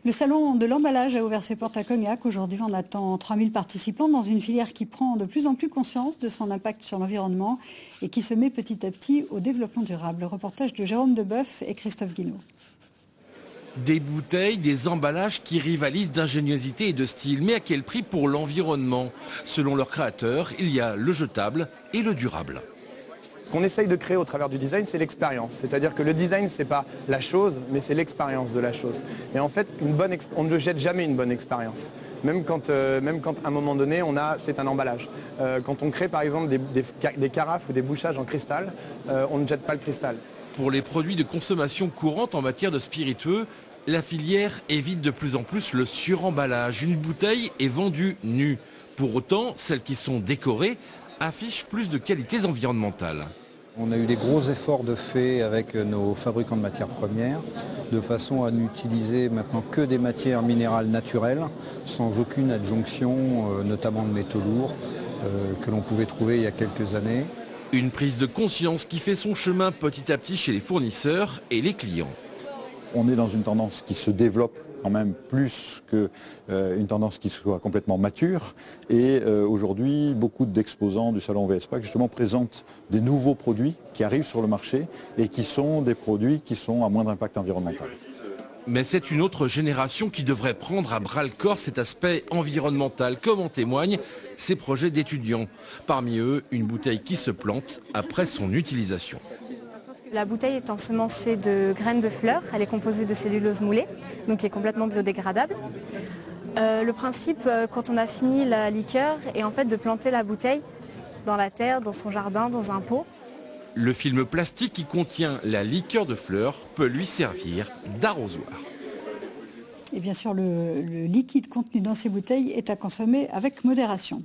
Le salon de l'emballage a ouvert ses portes à Cognac. Aujourd'hui, on attend 3000 participants dans une filière qui prend de plus en plus conscience de son impact sur l'environnement et qui se met petit à petit au développement durable. Le reportage de Jérôme Deboeuf et Christophe Guinaud. Des bouteilles, des emballages qui rivalisent d'ingéniosité et de style. Mais à quel prix pour l'environnement? Selon leurs créateurs, il y a le jetable et le durable. Ce qu'on essaye de créer au travers du design, c'est l'expérience. C'est-à-dire que le design, c'est pas la chose, mais c'est l'expérience de la chose. Et en fait, on ne jette jamais une bonne expérience. Même quand à un moment donné, c'est un emballage. Quand on crée par exemple des carafes ou des bouchages en cristal, on ne jette pas le cristal. Pour les produits de consommation courante en matière de spiritueux, la filière évite de plus en plus le suremballage. Une bouteille est vendue nue. Pour autant, celles qui sont décorées affichent plus de qualités environnementales. On a eu des gros efforts de fait avec nos fabricants de matières premières, de façon à n'utiliser maintenant que des matières minérales naturelles, sans aucune adjonction, notamment de métaux lourds, que l'on pouvait trouver il y a quelques années. Une prise de conscience qui fait son chemin petit à petit chez les fournisseurs et les clients. On est dans une tendance qui se développe quand même plus qu'une tendance qui soit complètement mature. Et aujourd'hui, beaucoup d'exposants du salon VSPAC justement présentent des nouveaux produits qui arrivent sur le marché et qui sont des produits qui sont à moindre impact environnemental. Mais c'est une autre génération qui devrait prendre à bras-le-corps cet aspect environnemental, comme en témoignent ces projets d'étudiants. Parmi eux, une bouteille qui se plante après son utilisation. La bouteille est ensemencée de graines de fleurs. Elle est composée de cellulose moulée, donc qui est complètement biodégradable. Le principe, quand on a fini la liqueur, est en fait de planter la bouteille dans la terre, dans son jardin, dans un pot. Le film plastique qui contient la liqueur de fleurs peut lui servir d'arrosoir. Et bien sûr, le liquide contenu dans ces bouteilles est à consommer avec modération.